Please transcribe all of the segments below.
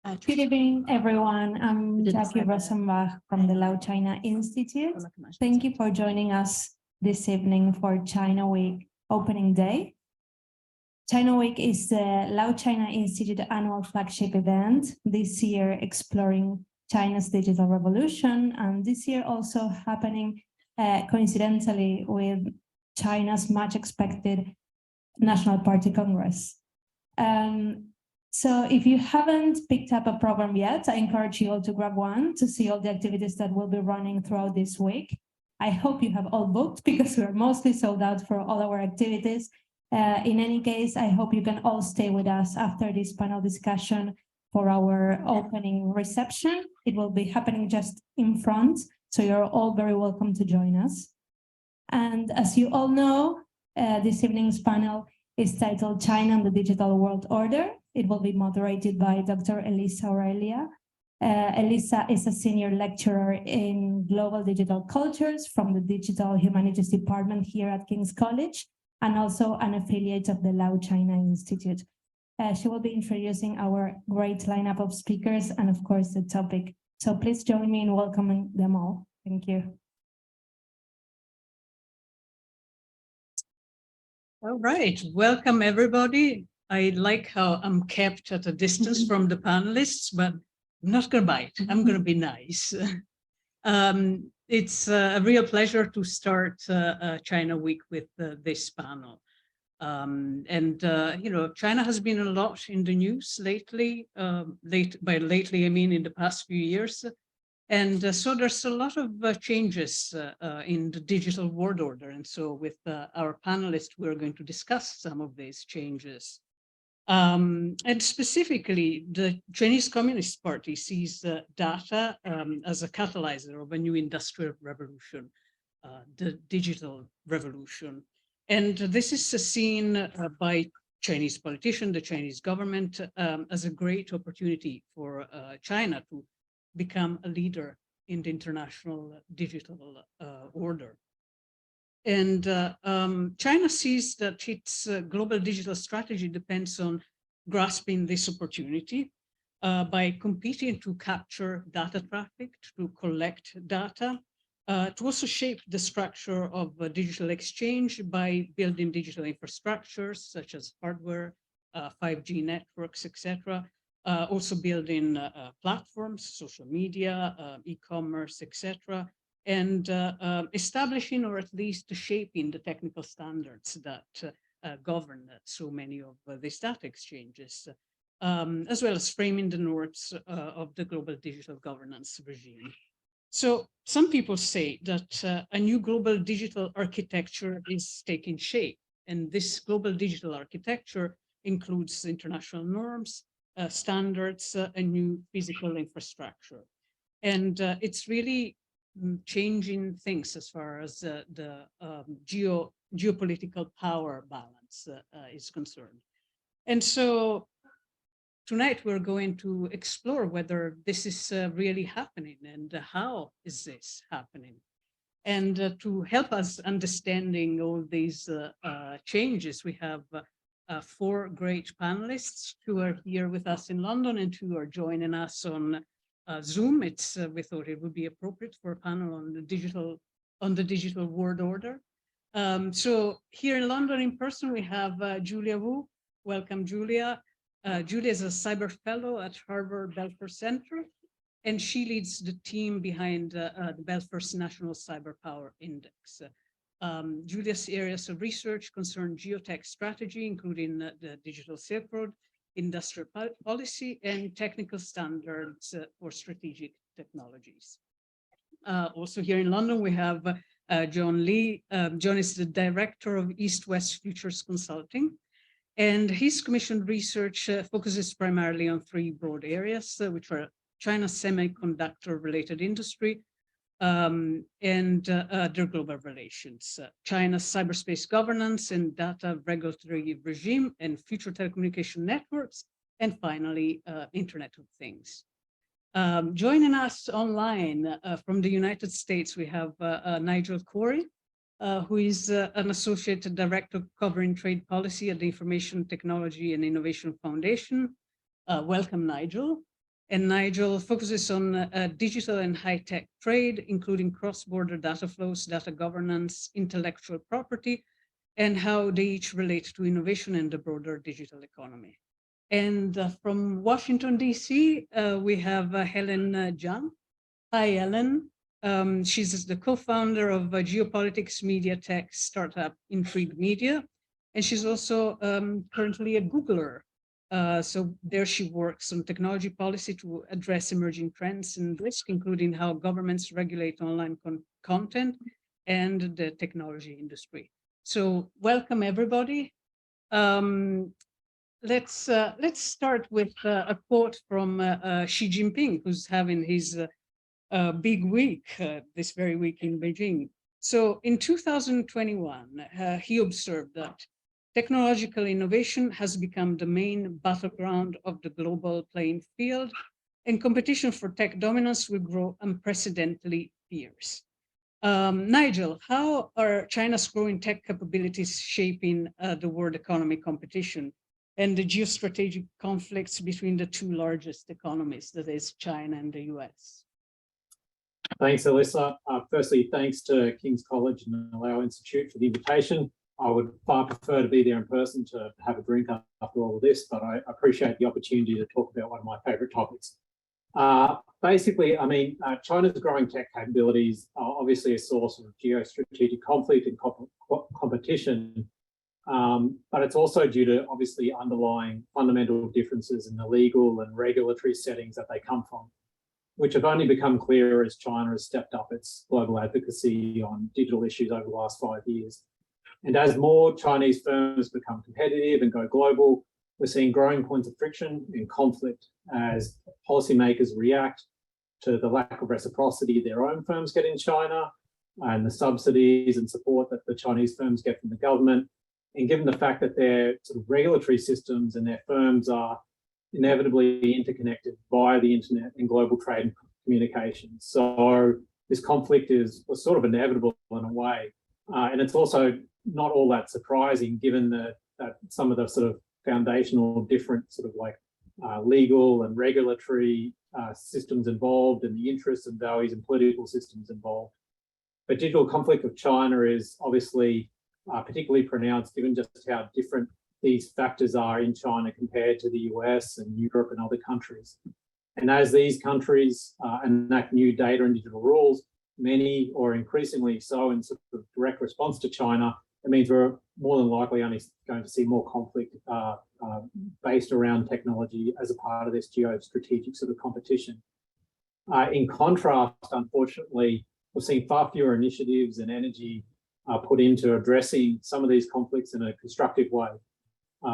Good evening, everyone. I'm Jackie Rosenbach from the Lao China Institute. Thank you for joining us this evening for China Week opening day. China Week is the Lao China Institute annual flagship event, this year exploring China's digital revolution, and this year also happening coincidentally with China's much expected National Party Congress. So if you haven't picked up a program yet, I encourage you all to grab one to see all the activities that will be running throughout this week. I hope you have all booked because we're mostly sold out for all our activities. In any case, I hope you can all stay with us after this panel discussion for our opening reception. It will be happening just in front, so you're all very welcome to join us. And as you all know, this evening's panel is titled China and the Digital World Order. It will be moderated by Dr. Elisa Aurelia. Elisa is a senior lecturer in global digital cultures from the Digital Humanities Department here at King's College, and also an affiliate of the Lao China Institute. She will be introducing our great lineup of speakers and of course the topic. So please join me in welcoming them all. Thank you. All right, welcome everybody. I like how I'm kept at a distance from the panelists, but I'm not going to bite. I'm going to be nice. It's a real pleasure to start China Week with this panel. You know, China has been a lot in the news lately. By lately, I mean in the past few years. And so there's a lot of changes in the digital world order. And so with our panelists, we're going to discuss some of these changes. And specifically, the Chinese Communist Party sees data as a catalyzer of a new industrial revolution, the digital revolution. And this is seen by Chinese politicians, the Chinese government, as a great opportunity for China to become a leader in the international digital order. And China sees that its global digital strategy depends on grasping this opportunity by competing to capture data traffic, to collect data, to also shape the structure of digital exchange by building digital infrastructures such as hardware, 5G networks, etc. Also building platforms, social media, e-commerce, etc., and establishing or at least shaping the technical standards that govern so many of these data exchanges, as well as framing the norms of the global digital governance regime. So some people say that a new global digital architecture is taking shape, and this global digital architecture includes international norms, standards, a new physical infrastructure. And it's really changing things as far as the geopolitical power balance is concerned. And so tonight we're going to explore whether this is really happening and how is this happening. And to help us understanding all these changes, we have four great panelists who are here with us in London and who are joining us on Zoom. We thought it would be appropriate for a panel on the digital world order. So here in London in person, we have Julia Wu. Welcome, Julia. Julia is a cyber fellow at Harvard Belfer Center, and she leads the team behind the Belfer's National Cyber Power Index. Julia's areas of research concern geotech strategy, including the digital Silk Road, industrial policy, and technical standards for strategic technologies. Also here in London, we have John Lee. John is the director of East-West Futures Consulting, and his commissioned research focuses primarily on three broad areas, which are China's semiconductor-related industry, and their global relations, China's cyberspace governance and data regulatory regime and future telecommunication networks, and finally, Internet of Things. Joining us online from the United States, we have Nigel Corey, who is an associate director covering trade policy at the Information Technology and Innovation Foundation. Welcome, Nigel. And Nigel focuses on digital and high-tech trade, including cross-border data flows, data governance, intellectual property, and how they each relate to innovation and the broader digital economy. And from Washington, D.C., we have Helen Jiang. Hi, Helen. She's the co-founder of geopolitics media tech startup Intrigue Media, and she's also currently a Googler. So there she works on technology policy to address emerging trends and risk, including how governments regulate online content and the technology industry. So welcome, everybody. Let's start with a quote from Xi Jinping, who's having his big week this very week in Beijing. So in 2021, he observed that technological innovation has become the main battleground of the global playing field, and competition for tech dominance will grow unprecedentedly fierce. Nigel, how are China's growing tech capabilities shaping the world economy competition and the geostrategic conflicts between the two largest economies, that is China and the US? Thanks, Alyssa. Firstly, thanks to King's College and the Lau Institute for the invitation. I would far prefer to be there in person to have a drink after all of this, but I appreciate the opportunity to talk about one of my favorite topics. Basically, I mean, China's growing tech capabilities are obviously a source of geostrategic conflict and competition, but it's also due to obviously underlying fundamental differences in the legal and regulatory settings that they come from, which have only become clearer as China has stepped up its global advocacy on digital issues over the last 5 years. And as more Chinese firms become competitive and go global, we're seeing growing points of friction and conflict as policymakers react to the lack of reciprocity their own firms get in China and the subsidies and support that the Chinese firms get from the government. And given the fact that their sort of regulatory systems and their firms are inevitably interconnected via the internet and global trade and communications. So this conflict was sort of inevitable in a way. And it's also not all that surprising given that some of the sort of foundational different sort of like legal and regulatory systems involved and the interests and values and political systems involved. But digital conflict with China is obviously particularly pronounced given just how different these factors are in China compared to the US and Europe and other countries. And as these countries enact new data and digital rules, many or increasingly so in sort of direct response to China, it means we're more than likely only going to see more conflict based around technology as a part of this geostrategic sort of competition. In contrast, unfortunately, we're seeing far fewer initiatives and energy put into addressing some of these conflicts in a constructive way,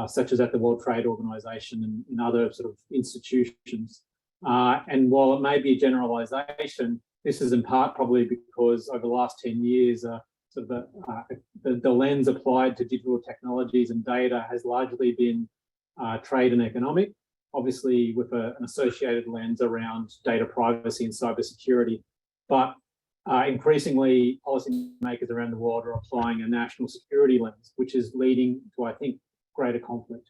such as at the World Trade Organization and in other sort of institutions. And while it may be a generalization, this is in part probably because over the last 10 years, sort of the lens applied to digital technologies and data has largely been trade and economic, obviously with an associated lens around data privacy and cybersecurity. But increasingly, policymakers around the world are applying a national security lens, which is leading to, I think, greater conflict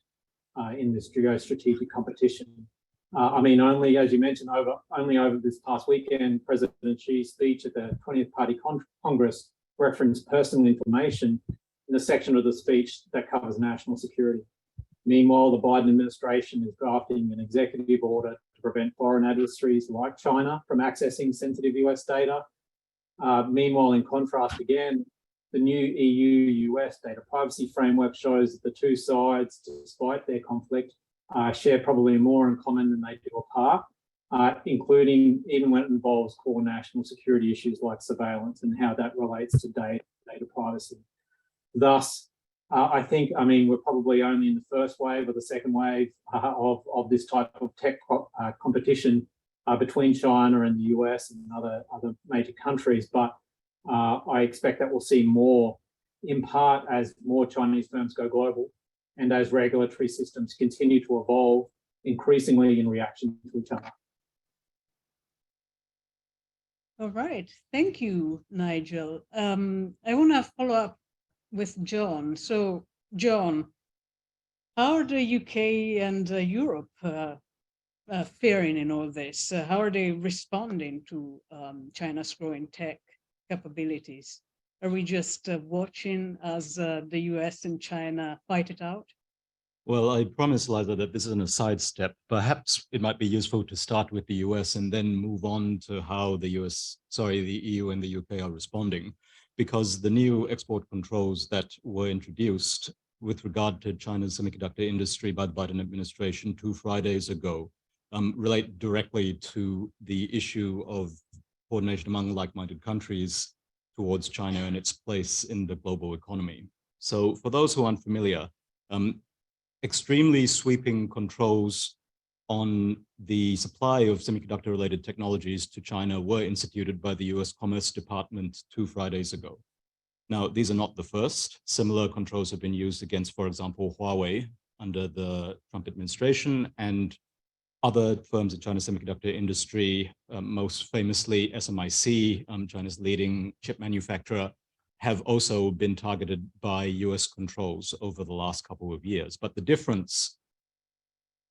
in this geostrategic competition. I mean, only, as you mentioned, only over this past weekend, President Xi's speech at the 20th Party Congress referenced personal information in the section of the speech that covers national security. Meanwhile, the Biden administration is drafting an executive order to prevent foreign adversaries like China from accessing sensitive US data. Meanwhile, in contrast again, the new EU-US data privacy framework shows that the two sides, despite their conflict, share probably more in common than they do apart, including even when it involves core national security issues like surveillance and how that relates to data privacy. Thus, I think, I mean, we're probably only in the first wave or the second wave of this type of tech competition between China and the US and other major countries, but I expect that we'll see more, in part as more Chinese firms go global and as regulatory systems continue to evolve increasingly in reaction to each other. All right, thank you, Nigel. I want to follow up with John. So, John, how are the UK and Europe faring in all this? How are they responding to China's growing tech capabilities? Are we just watching as the US and China fight it out? Well, I promise, Liza, that this is a sidestep. Perhaps it might be useful to start with the US and then move on to how the EU and the UK are responding, because the new export controls that were introduced with regard to China's semiconductor industry by the Biden administration 2 Fridays ago relate directly to the issue of coordination among like-minded countries towards China and its place in the global economy. So for those who aren't familiar, extremely sweeping controls on the supply of semiconductor-related technologies to China were instituted by the US Commerce Department 2 Fridays ago. Now, these are not the first. Similar controls have been used against, for example, Huawei under the Trump administration and other firms in China's semiconductor industry, most famously SMIC, China's leading chip manufacturer, have also been targeted by US controls over the last couple of years. But the difference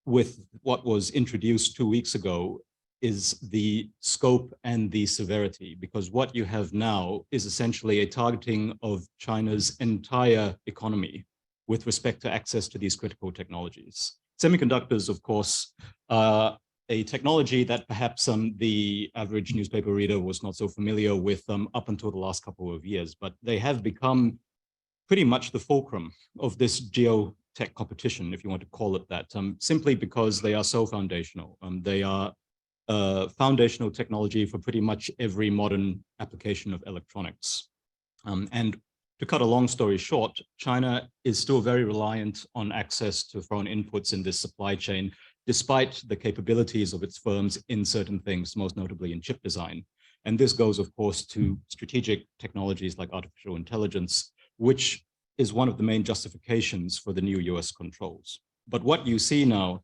with what was introduced 2 weeks ago is the scope and the severity, because what you have now is essentially a targeting of China's entire economy with respect to access to these critical technologies. Semiconductors, of course, are a technology that perhaps the average newspaper reader was not so familiar with up until the last couple of years, but they have become pretty much the fulcrum of this geotech competition, if you want to call it that, simply because they are so foundational. They are foundational technology for pretty much every modern application of electronics. And to cut a long story short, China is still very reliant on access to foreign inputs in this supply chain, despite the capabilities of its firms in certain things, most notably in chip design. And this goes, of course, to strategic technologies like artificial intelligence, which is one of the main justifications for the new US controls. But what you see now,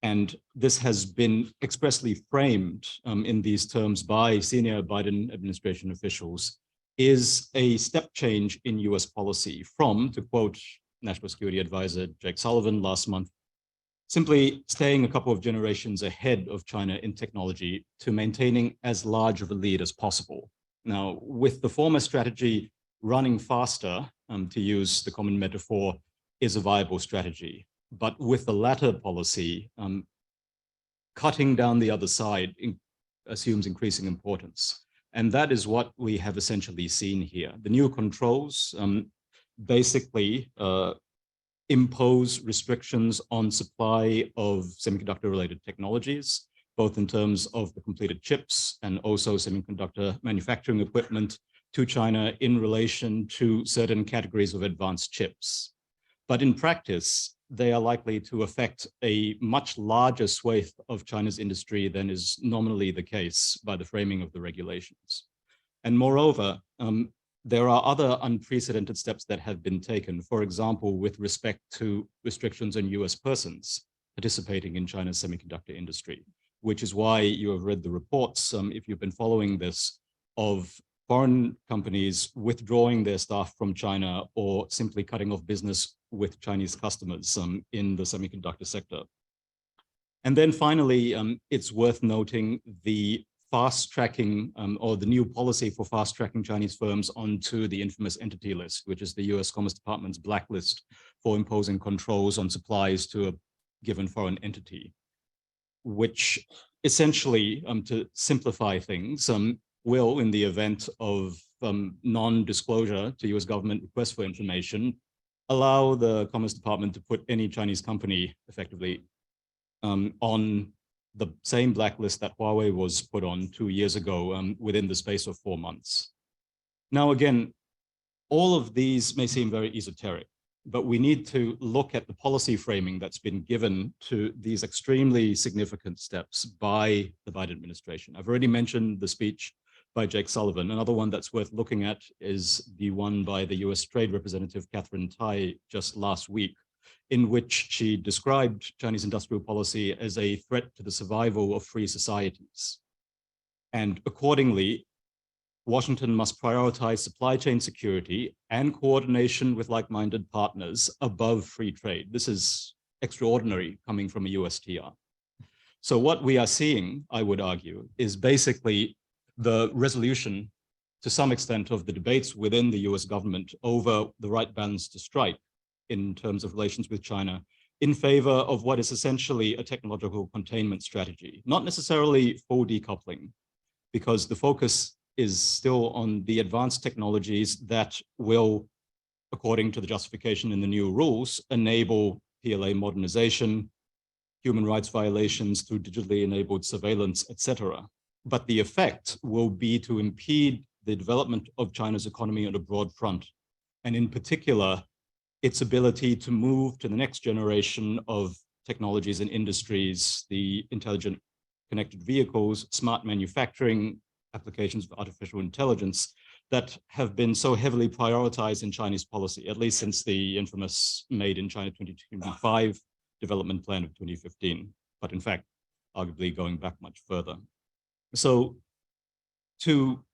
and this has been expressly framed in these terms by senior Biden administration officials, is a step change in US policy from, to quote National Security Advisor Jake Sullivan last month, simply staying a couple of generations ahead of China in technology to maintaining as large of a lead as possible. Now, with the former strategy, running faster, to use the common metaphor, is a viable strategy. But with the latter policy, cutting down the other side assumes increasing importance. And that is what we have essentially seen here. The new controls basically impose restrictions on supply of semiconductor-related technologies, both in terms of the completed chips and also semiconductor manufacturing equipment to China in relation to certain categories of advanced chips. But in practice, they are likely to affect a much larger swathe of China's industry than is nominally the case by the framing of the regulations. And moreover, there are other unprecedented steps that have been taken, for example, with respect to restrictions on US persons participating in China's semiconductor industry, which is why you have read the reports, if you've been following this, of foreign companies withdrawing their staff from China or simply cutting off business with Chinese customers in the semiconductor sector. And then finally, it's worth noting the fast tracking or the new policy for fast tracking Chinese firms onto the infamous entity list, which is the US Commerce Department's blacklist for imposing controls on supplies to a given foreign entity, which essentially, to simplify things, will, in the event of non-disclosure to US government requests for information, allow the Commerce Department to put any Chinese company effectively on the same blacklist that Huawei was put on 2 years ago within the space of 4 months. Now, again, all of these may seem very esoteric, but we need to look at the policy framing that's been given to these extremely significant steps by the Biden administration. I've already mentioned the speech by Jake Sullivan. Another one that's worth looking at is the one by the US Trade Representative Catherine Tai just last week, in which she described Chinese industrial policy as a threat to the survival of free societies. And accordingly, Washington must prioritize supply chain security and coordination with like-minded partners above free trade. This is extraordinary coming from a USTR. So what we are seeing, I would argue, is basically the resolution to some extent of the debates within the US government over the right balance to strike in terms of relations with China in favor of what is essentially a technological containment strategy, not necessarily full decoupling, because the focus is still on the advanced technologies that will, according to the justification in the new rules, enable PLA modernization, human rights violations through digitally enabled surveillance, etc. But the effect will be to impede the development of China's economy on a broad front, and in particular, its ability to move to the next generation of technologies and industries, the intelligent connected vehicles, smart manufacturing, applications of artificial intelligence that have been so heavily prioritized in Chinese policy, at least since the infamous Made in China 2025 development plan of 2015, but in fact, arguably going back much further. So to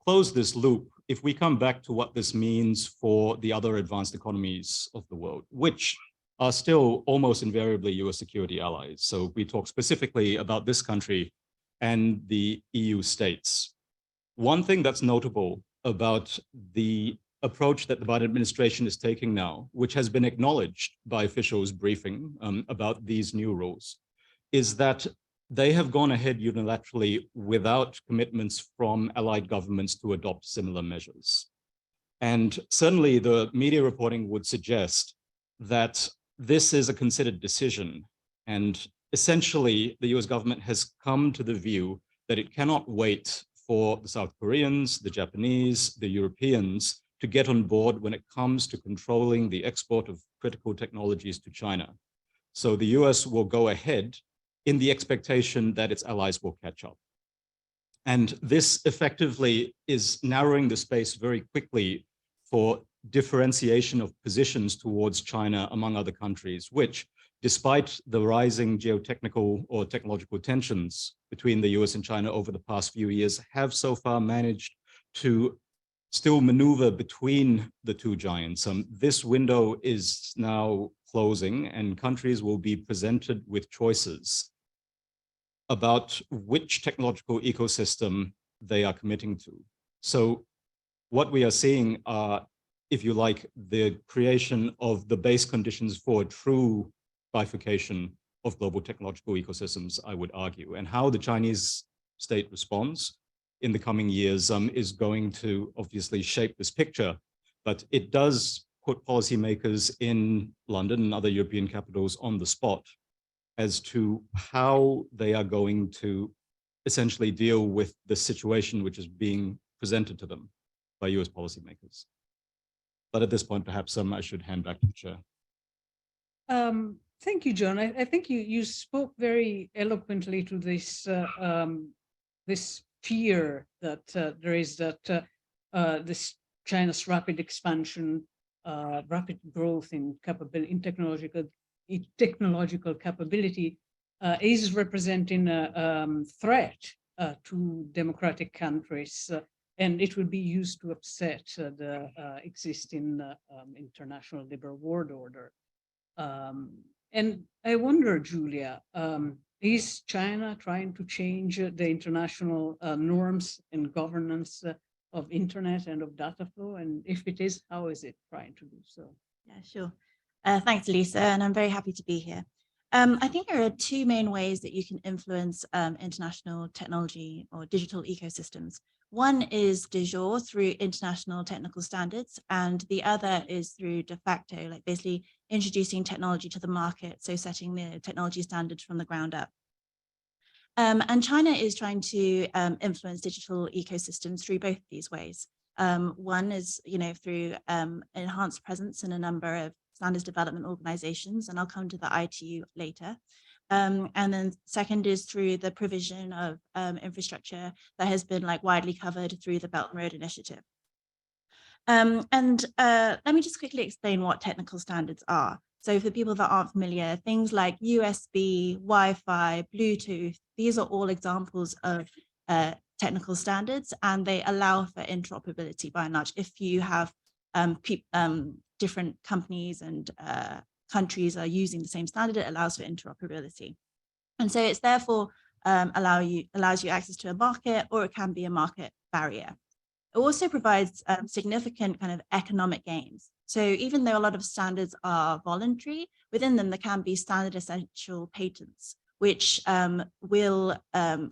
close this loop, if we come back to what this means for the other advanced economies of the world, which are still almost invariably US security allies. So we talk specifically about this country and the EU states. One thing that's notable about the approach that the Biden administration is taking now, which has been acknowledged by officials briefing about these new rules, is that they have gone ahead unilaterally without commitments from allied governments to adopt similar measures. And certainly the media reporting would suggest that this is a considered decision. And essentially, the US government has come to the view that it cannot wait for the South Koreans, the Japanese, the Europeans to get on board when it comes to controlling the export of critical technologies to China. So the US will go ahead in the expectation that its allies will catch up. And this effectively is narrowing the space very quickly for differentiation of positions towards China among other countries, which, despite the rising geotechnical or technological tensions between the US and China over the past few years, have so far managed to still maneuver between the two giants. This window is now closing, and countries will be presented with choices about which technological ecosystem they are committing to. So what we are seeing are, if you like, the creation of the base conditions for a true bifurcation of global technological ecosystems, I would argue, and how the Chinese state responds in the coming years is going to obviously shape this picture, but it does put policymakers in London and other European capitals on the spot as to how they are going to essentially deal with the situation which is being presented to them by US policymakers. But at this point, perhaps I should hand back to the chair. Thank you, John. I think you spoke very eloquently to this this fear that there is that this China's rapid expansion, rapid growth in technological capability is representing a threat to democratic countries, and it will be used to upset the existing international liberal world order. And I wonder, Julia, is China trying to change the international norms and governance of internet and of data flow? And if it is, how is it trying to do so? Yeah, sure. Thanks, Lisa, and I'm very happy to be here. I think there are two main ways that you can influence international technology or digital ecosystems. One is de jure through international technical standards, and the other is through de facto, like basically introducing technology to the market, so setting the technology standards from the ground up. And China is trying to influence digital ecosystems through both of these ways. One is, through enhanced presence in a number of standards development organizations, and I'll come to the ITU later. And then second is through the provision of infrastructure that has been widely covered through the Belt and Road Initiative. And let me just quickly explain what technical standards are. So for people that aren't familiar, things like USB, Wi-Fi, Bluetooth, these are all examples of technical standards, and they allow for interoperability by and large. If you have different companies and countries are using the same standard, it allows for interoperability. And so it's therefore allows you access to a market, or it can be a market barrier. It also provides significant kind of economic gains. So even though a lot of standards are voluntary, within them there can be standard essential patents, which will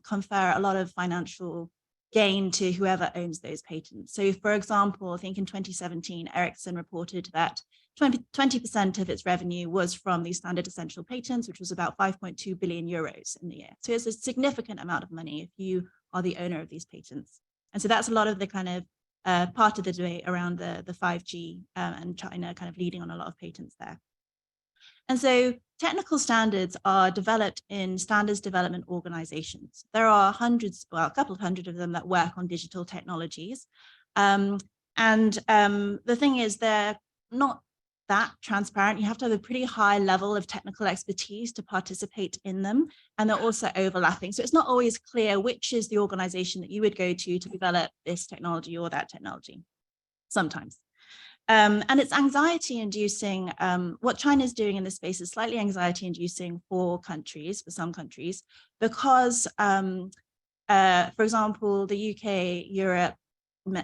confer a lot of financial gain to whoever owns those patents. So for example, I think in 2017, Ericsson reported that 20% of its revenue was from these standard essential patents, which was about 5.2 billion euros in the year. So it's a significant amount of money if you are the owner of these patents. And so that's a lot of the kind of part of the debate around the 5G and China kind of leading on a lot of patents there. And so technical standards are developed in standards development organizations. There are hundreds, well, a couple of hundred of them that work on digital technologies. The thing is, they're not that transparent. You have to have a pretty high level of technical expertise to participate in them, and they're also overlapping. So it's not always clear which is the organization that you would go to develop this technology or that technology, sometimes. And it's anxiety inducing. What China is doing in this space is slightly anxiety inducing for some countries, because, for example, the UK,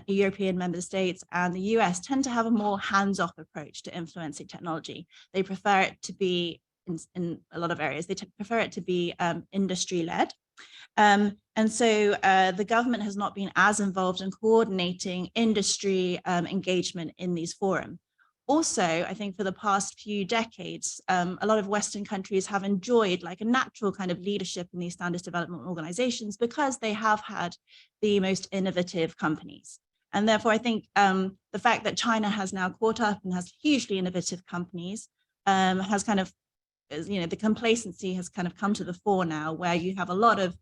European member states and the US tend to have a more hands-off approach to influencing technology. They prefer it to be, in a lot of areas, they prefer it to be industry-led. And so the government has not been as involved in coordinating industry engagement in these forums. Also, I think for the past few decades, a lot of Western countries have enjoyed like a natural kind of leadership in these standards development organizations because they have had the most innovative companies. And therefore, I think the fact that China has now caught up and has hugely innovative companies has kind of, you know, the complacency has kind of come to the fore now, where you have a lot of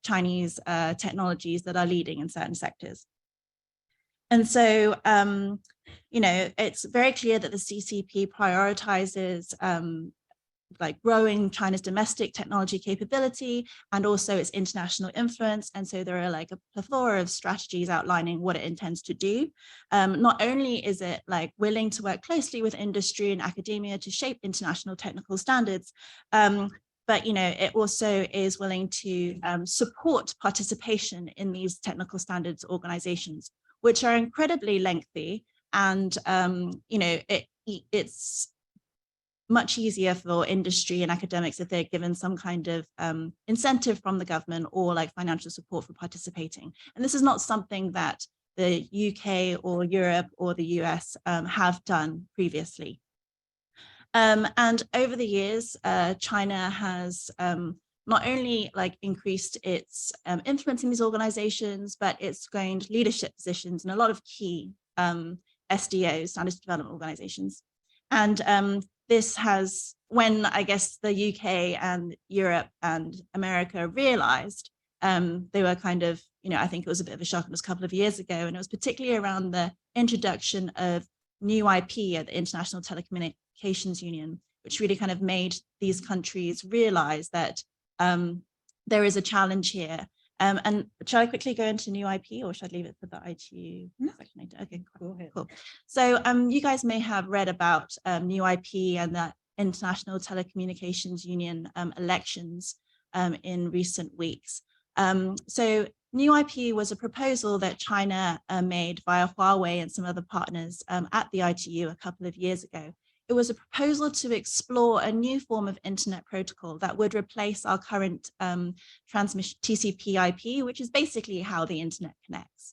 Chinese technologies that are leading in certain sectors. And so, you know, it's very clear that the CCP prioritizes like growing China's domestic technology capability and also its international influence. And so there are like a plethora of strategies outlining what it intends to do. Not only is it like willing to work closely with industry and academia to shape international technical standards, but, you know, it also is willing to support participation in these technical standards organizations, which are incredibly lengthy. And, you know, it's much easier for industry and academics if they're given some kind of incentive from the government or like financial support for participating. And this is not something that the UK or Europe or the US have done previously. And over the years, China has not only like increased its influence in these organizations, but it's gained leadership positions in a lot of key SDOs, standards development organizations. And this has, when I guess the UK and Europe and America realized, they were kind of, you know, I think it was a bit of a shock. It was a couple of years ago, and it was particularly around the introduction of new IP at the International Telecommunications Union, which really kind of made these countries realize that there is a challenge here. And shall I quickly go into new IP, or should I leave it for the ITU section? Okay, Go ahead. Cool. So you guys may have read about new IP and the International Telecommunications Union elections in recent weeks. So new IP was a proposal that China made via Huawei and some other partners at the ITU a couple of years ago. It was a proposal to explore a new form of internet protocol that would replace our current transmission TCP/IP, which is basically how the internet connects.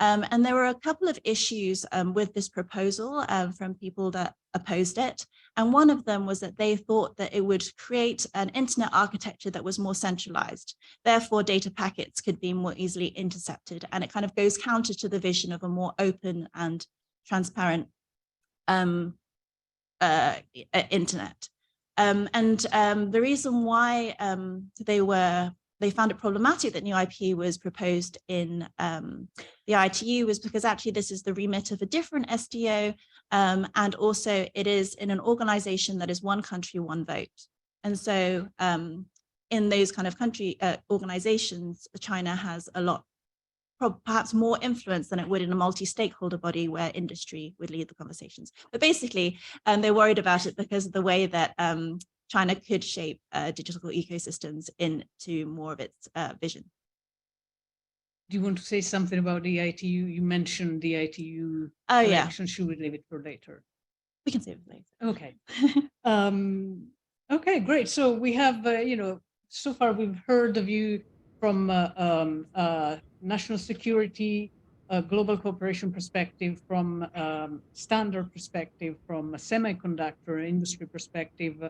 And there were a couple of issues with this proposal from people that opposed it. And one of them was that they thought that it would create an internet architecture that was more centralized. Therefore, data packets could be more easily intercepted. And it kind of goes counter to the vision of a more open and transparent internet. The reason why they found it problematic that new IP was proposed in the ITU was because actually this is the remit of a different SDO, and also it is in an organization that is one country, one vote. And so in those kind of country organizations, China has a lot, perhaps more influence than it would in a multi-stakeholder body where industry would lead the conversations. But basically, they're worried about it because of the way that China could shape digital ecosystems into more of its vision. Do you want to say something about the ITU? You mentioned the ITU Oh, yeah. election. Should we leave it for later? We can save it later. Okay. Okay, great. So we have, so far we've heard the view from national security, global cooperation perspective, from standard perspective, from a semiconductor industry perspective.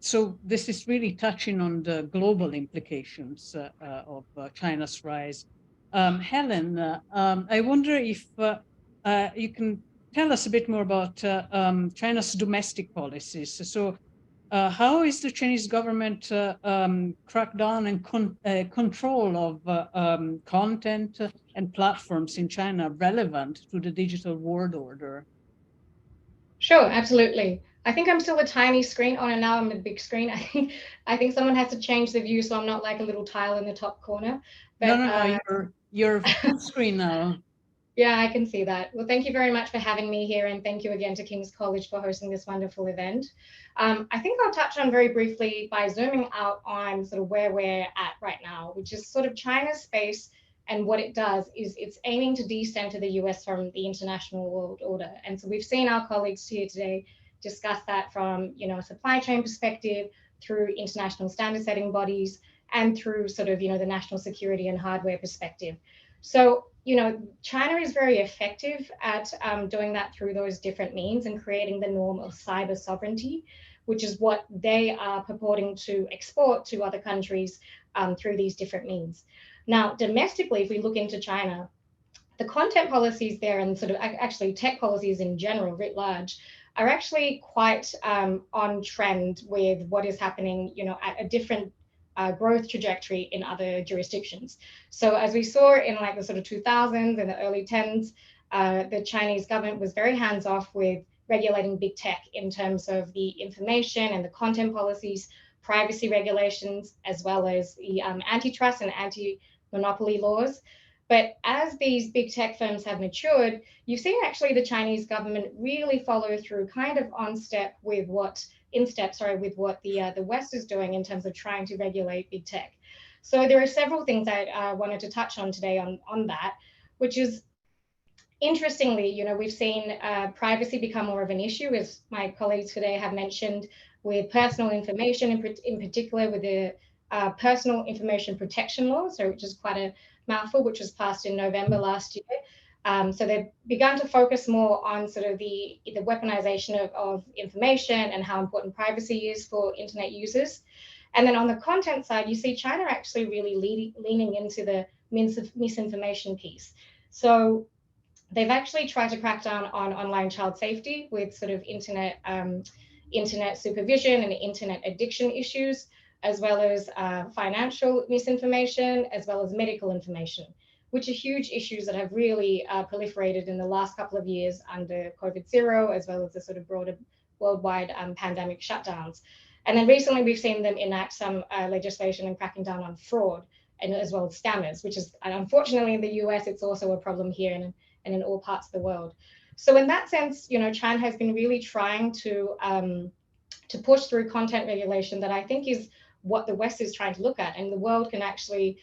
So this is really touching on the global implications of China's rise. Helen, I wonder if you can tell us a bit more about China's domestic policies. So how is the Chinese government crack down and control of content and platforms in China relevant to the digital world order? Sure, absolutely. I think I'm still a tiny screen on, and now I'm a big screen. I think someone has to change the view so I'm not like a little tile in the top corner. But, No, you're full screen now. Yeah, I can see that. Well, thank you very much for having me here, and thank you again to King's College for hosting this wonderful event. I think I'll touch on very briefly by zooming out on sort of where we're at right now, which is sort of China's space. And what it does is it's aiming to decenter the US from the international world order. And so we've seen our colleagues here today discuss that from, a supply chain perspective, through international standard setting bodies, and through sort of, the national security and hardware perspective. So, China is very effective at doing that through those different means and creating the norm of cyber sovereignty, which is what they are purporting to export to other countries through these different means. Now, domestically, if we look into China, the content policies there and sort of actually tech policies in general, writ large, are actually quite on trend with what is happening, at a different growth trajectory in other jurisdictions. So as we saw in like the sort of 2000s and the early 10s, the Chinese government was very hands-off with regulating big tech in terms of the information and the content policies, privacy regulations, as well as the antitrust and anti-monopoly laws. But as these big tech firms have matured, you've seen actually the Chinese government really follow through kind of in step with what the West is doing in terms of trying to regulate big tech. So there are several things I wanted to touch on today on that, which is, interestingly, we've seen privacy become more of an issue, as my colleagues today have mentioned, with personal information, in particular with the Personal Information Protection Law, which is quite a mouthful, which was passed in November last year. So they've begun to focus more on sort of the weaponization of information and how important privacy is for internet users. And then on the content side, you see China actually really leaning into the misinformation piece. So they've actually tried to crack down on online child safety with sort of internet supervision and internet addiction issues, as well as financial misinformation, as well as medical information, which are huge issues that have really proliferated in the last couple of years under COVID-0, as well as the sort of broader worldwide pandemic shutdowns. And then recently we've seen them enact some legislation and cracking down on fraud, and as well as scammers, which is, unfortunately in the US, it's also a problem here and in all parts of the world. So in that sense, China has been really trying to push through content regulation that I think is what the West is trying to look at. And the world can actually,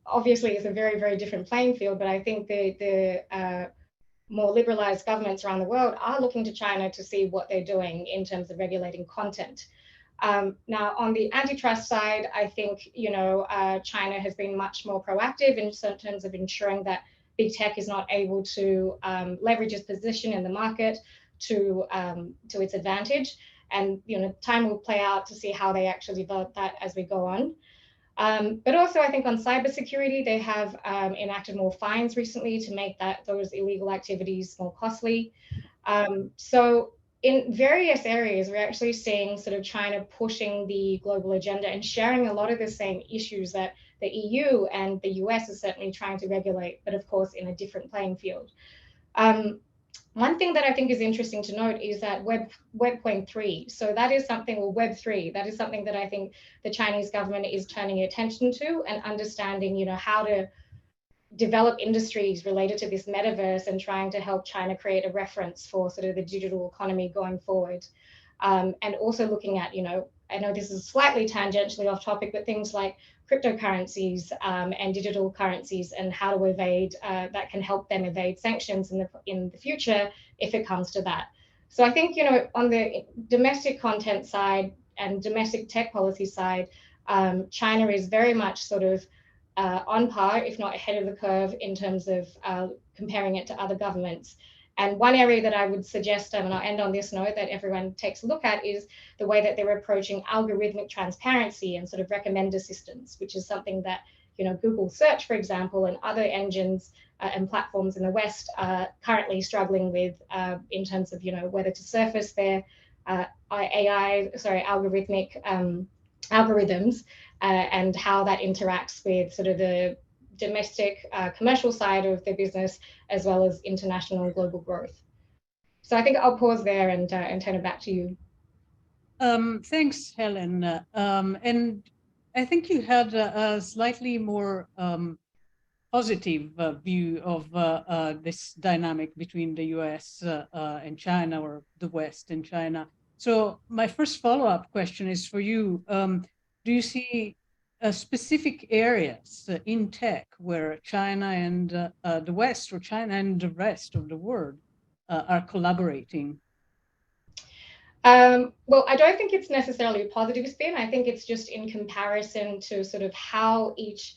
obviously it's a very, very different playing field, but I think the more liberalized governments around the world are looking to China to see what they're doing in terms of regulating content. Now, on the antitrust side, I think, China has been much more proactive in terms of ensuring that big tech is not able to leverage its position in the market to its advantage. And time will play out to see how they actually develop that as we go on. But also, I think on cybersecurity, they have enacted more fines recently to make those illegal activities more costly. So in various areas, we're actually seeing sort of China pushing the global agenda and sharing a lot of the same issues that the EU and the US are certainly trying to regulate, but of course in a different playing field. One thing that I think is interesting to note is that Web.3, so that is something, or Web3, that is something that I think the Chinese government is turning attention to and understanding, how to develop industries related to this metaverse and trying to help China create a reference for sort of the digital economy going forward. and also looking at, I know this is slightly tangentially off topic, but things like cryptocurrencies and digital currencies and how to evade, that can help them evade sanctions in the future if it comes to that. So I think, on the domestic content side and domestic tech policy side, China is very much sort of on par, if not ahead of the curve, in terms of comparing it to other governments. And one area that I would suggest, and I'll end on this note, that everyone takes a look at is the way that they're approaching algorithmic transparency and sort of recommender systems, which is something that, Google search, for example, and other engines and platforms in the West are currently struggling with in terms of, whether to surface their algorithmic algorithms and how that interacts with sort of the domestic commercial side of the business, as well as international and global growth. So I think I'll pause there and turn it back to you. Thanks, Helen. And I think you had a slightly more positive view of this dynamic between the US and China, or the West and China. So my first follow-up question is for you. Do you see specific areas in tech where China and the West, or China and the rest of the world are collaborating? Well, I don't think it's necessarily a positive spin. I think it's just in comparison to sort of how each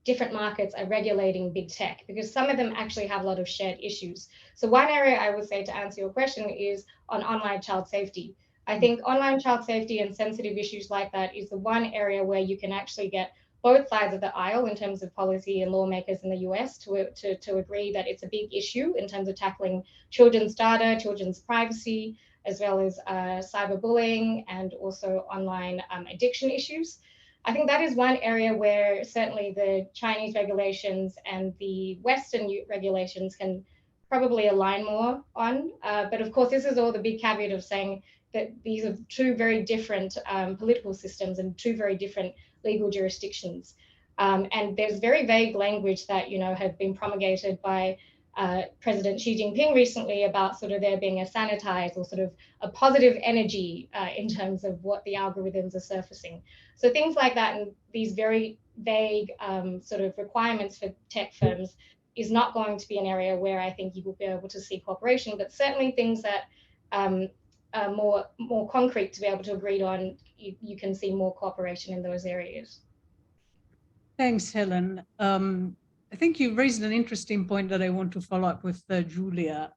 different markets are regulating big tech, because some of them actually have a lot of shared issues. So one area I would say, to answer your question, is on online child safety. I think online child safety and sensitive issues like that is the one area where you can actually get both sides of the aisle in terms of policy and lawmakers in the US to agree that it's a big issue in terms of tackling children's data, children's privacy, as well as cyberbullying and also online addiction issues. I think that is one area where certainly the Chinese regulations and the Western regulations can probably align more on. But of course, this is all the big caveat of saying that these are two very different political systems and two very different legal jurisdictions. And there's very vague language that, have been promulgated by President Xi Jinping recently about sort of there being a sanitized or sort of a positive energy in terms of what the algorithms are surfacing. So things like that, and these very vague sort of requirements for tech firms is not going to be an area where I think you will be able to see cooperation, but certainly things that are more concrete to be able to agree on, you can see more cooperation in those areas. Thanks, Helen. I think you raised an interesting point that I want to follow up with Julia.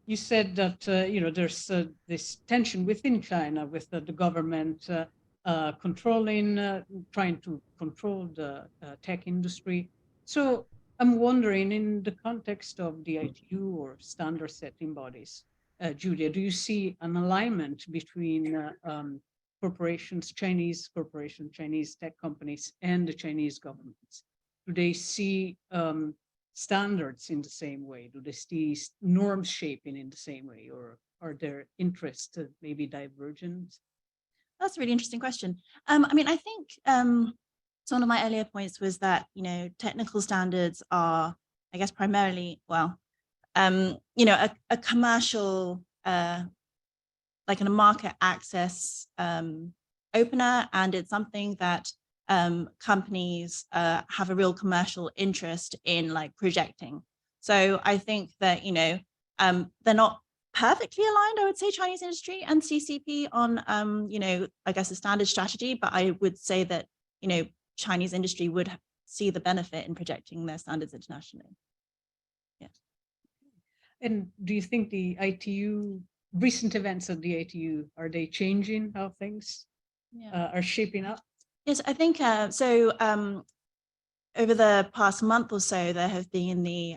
You said that there's this tension within China with the government trying to control the tech industry. So I'm wondering, in the context of the ITU or standard setting bodies, Julia, do you see an alignment between corporations, Chinese corporations, Chinese tech companies, and the Chinese governments? Do they see standards in the same way? Do they see norms shaping in the same way, or are their interests maybe divergent? That's a really interesting question. I mean, I think so one of my earlier points was that, technical standards are, I guess, primarily, well, a commercial, like a market access opener, and it's something that companies have a real commercial interest in, like, projecting. So I think that, they're not perfectly aligned, I would say, Chinese industry and CCP on, I guess, a standard strategy, but I would say that, Chinese industry would see the benefit in projecting their standards internationally. Yeah. And do you think the ITU, recent events of the ITU, are they changing how things are shaping up? Yes, I think so. Over the past month or so, there have been the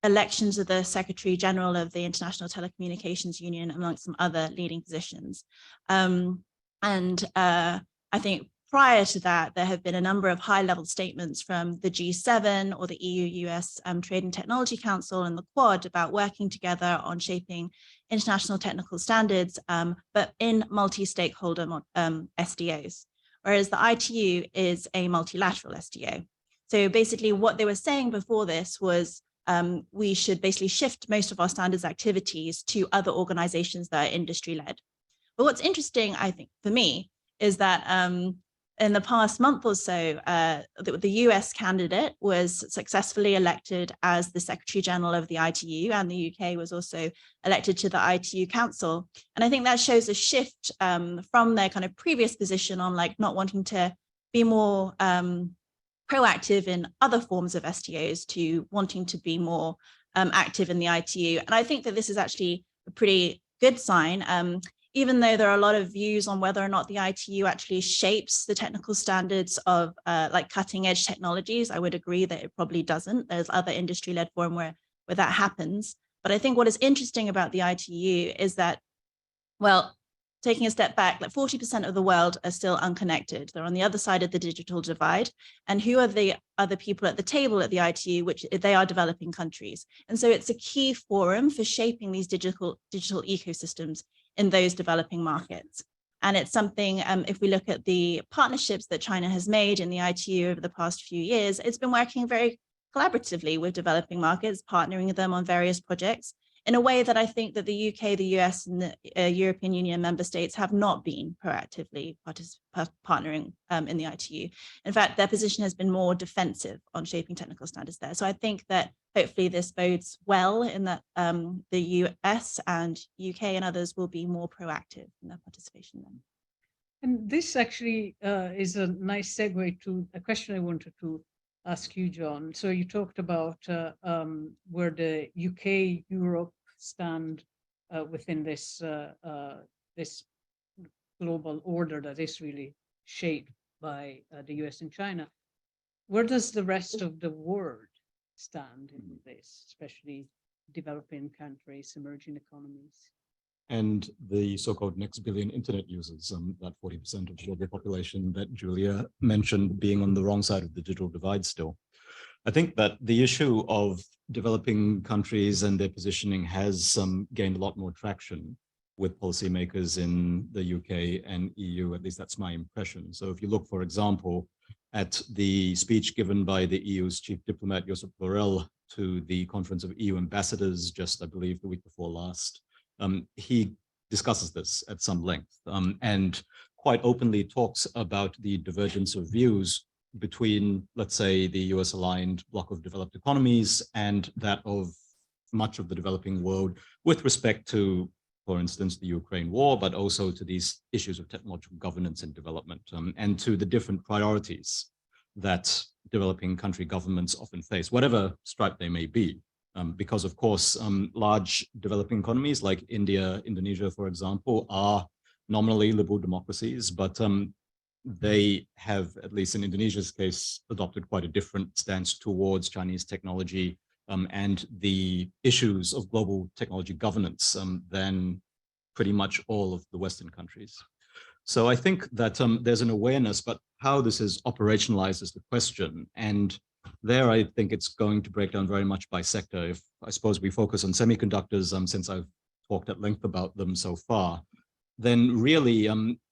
elections of the Secretary General of the International Telecommunications Union, amongst some other leading positions. And I think prior to that, there have been a number of high-level statements from the G7 or the EU-US Trade and Technology Council and the Quad about working together on shaping international technical standards, but in multi-stakeholder SDOs, whereas the ITU is a multilateral SDO. So basically what they were saying before this was we should basically shift most of our standards activities to other organizations that are industry-led. But what's interesting, I think, for me, is that in the past month or so, the US candidate was successfully elected as the Secretary General of the ITU, and the UK was also elected to the ITU Council. And I think that shows a shift from their kind of previous position on like not wanting to be more proactive in other forms of STOs to wanting to be more active in the ITU. And I think that this is actually a pretty good sign. Even though there are a lot of views on whether or not the ITU actually shapes the technical standards of like cutting edge technologies, I would agree that it probably doesn't. There's other industry-led forum where that happens. But I think what is interesting about the ITU is that, well, taking a step back, like 40% of the world are still unconnected. They're on the other side of the digital divide. And who are the other people at the table at the ITU, which they are developing countries. And so it's a key forum for shaping these digital ecosystems in those developing markets. And it's something, if we look at the partnerships that China has made in the ITU over the past few years, it's been working very collaboratively with developing markets, partnering with them on various projects in a way that I think that the UK, the US, and the European Union member states have not been proactively partnering in the ITU. In fact, their position has been more defensive on shaping technical standards there. So I think that hopefully this bodes well in that the US and UK and others will be more proactive in their participation then. And this actually is a nice segue to a question I wanted to ask you, John. So you talked about where the UK, Europe stand within this this global order that is really shaped by the US and China. Where does the rest of the world stand in this, especially developing countries, emerging economies? And the so-called next billion internet users, that 40% of the global population that Julia mentioned being on the wrong side of the digital divide still. I think that the issue of developing countries and their positioning has gained a lot more traction with policymakers in the UK and EU, at least that's my impression. So if you look, for example, at the speech given by the EU's chief diplomat, Josep Borrell, to the Conference of EU Ambassadors just, I believe, the week before last, he discusses this at some length and quite openly talks about the divergence of views between, let's say, the US-aligned bloc of developed economies and that of much of the developing world with respect to, for instance, the Ukraine war, but also to these issues of technological governance and development and to the different priorities that developing country governments often face, whatever stripe they may be. Because, of course, large developing economies like India, Indonesia, for example, are nominally liberal democracies, but they have, at least in Indonesia's case, adopted quite a different stance towards Chinese technology and the issues of global technology governance than pretty much all of the Western countries. So I think that there's an awareness, but how this is operationalized is the question. And there, I think it's going to break down very much by sector. If I suppose we focus on semiconductors, since I've talked at length about them so far, then really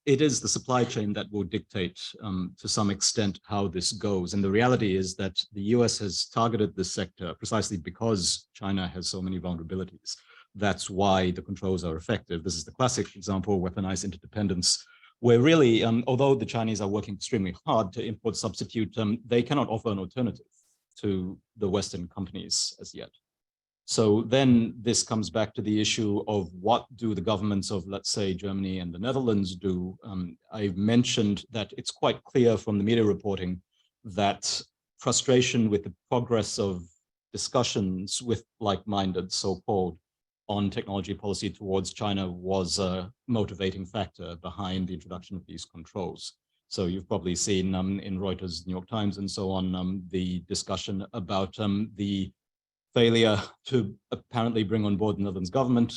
it is the supply chain that will dictate to some extent how this goes. And the reality is that the US has targeted this sector precisely because China has so many vulnerabilities. That's why the controls are effective. This is the classic example of weaponized interdependence, where really, although the Chinese are working extremely hard to import substitute, they cannot offer an alternative to the Western companies as yet. So then this comes back to the issue of what do the governments of, let's say, Germany and the Netherlands do. I've mentioned that it's quite clear from the media reporting that frustration with the progress of discussions with like-minded, so-called, on technology policy towards China was a motivating factor behind the introduction of these controls. So you've probably seen in Reuters, New York Times, and so on, the discussion about the failure to apparently bring on board the Netherlands government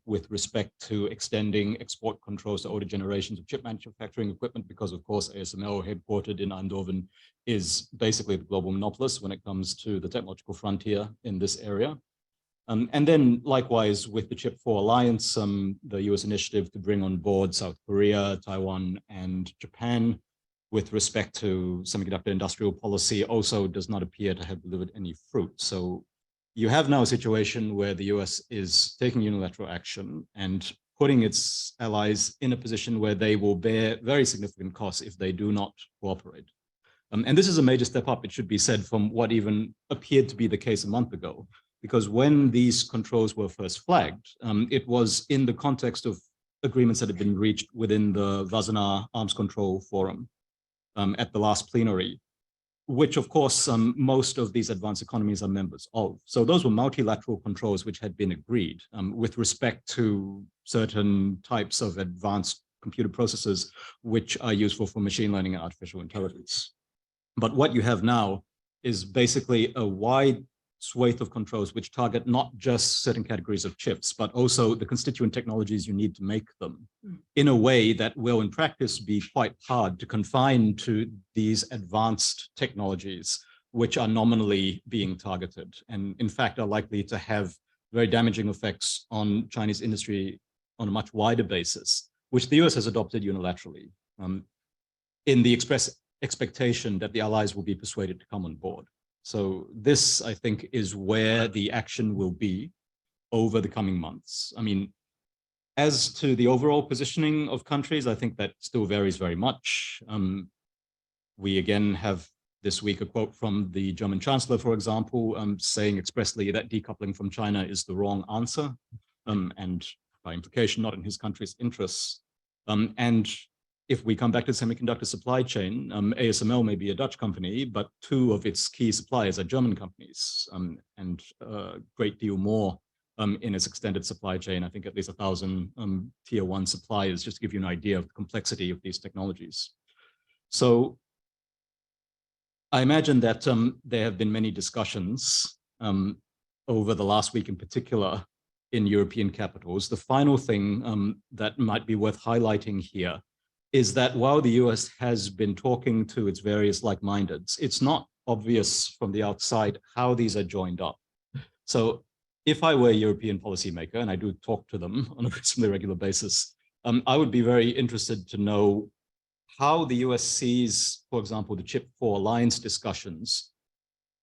with respect to extending export controls to older generations of chip manufacturing equipment, because of course ASML, headquartered in Eindhoven, is basically the global monopolist when it comes to the technological frontier in this area. And then likewise with the Chip 4 Alliance, the US initiative to bring on board South Korea, Taiwan, and Japan with respect to semiconductor industrial policy also does not appear to have delivered any fruit. So you have now a situation where the US is taking unilateral action and putting its allies in a position where they will bear very significant costs if they do not cooperate. And this is a major step up, it should be said, from what even appeared to be the case a month ago, because when these controls were first flagged, it was in the context of agreements that had been reached within the Wassenaar Arms Control Forum at the last plenary, which of course most of these advanced economies are members of. So those were multilateral controls which had been agreed with respect to certain types of advanced computer processors which are useful for machine learning and artificial intelligence. But what you have now is basically a wide swathe of controls which target not just certain categories of chips, but also the constituent technologies you need to make them in a way that will in practice be quite hard to confine to these advanced technologies, which are nominally being targeted and in fact are likely to have very damaging effects on Chinese industry on a much wider basis, which the US has adopted unilaterally in the express expectation that the allies will be persuaded to come on board. So this, I think, is where the action will be over the coming months. I mean, as to the overall positioning of countries, I think that still varies very much. We again have this week a quote from the German Chancellor, for example, saying expressly that decoupling from China is the wrong answer, and by implication, not in his country's interests. And if we come back to the semiconductor supply chain, ASML may be a Dutch company, but two of its key suppliers are German companies, and a great deal more in its extended supply chain. I think at least 1,000 tier one suppliers, just to give you an idea of the complexity of these technologies. So I imagine that there have been many discussions over the last week in particular in European capitals. The final thing that might be worth highlighting here is that while the US has been talking to its various like-mindeds, it's not obvious from the outside how these are joined up. So if I were a European policymaker, and I do talk to them on a reasonably regular basis, I would be very interested to know how the US sees, for example, the Chip 4 Alliance discussions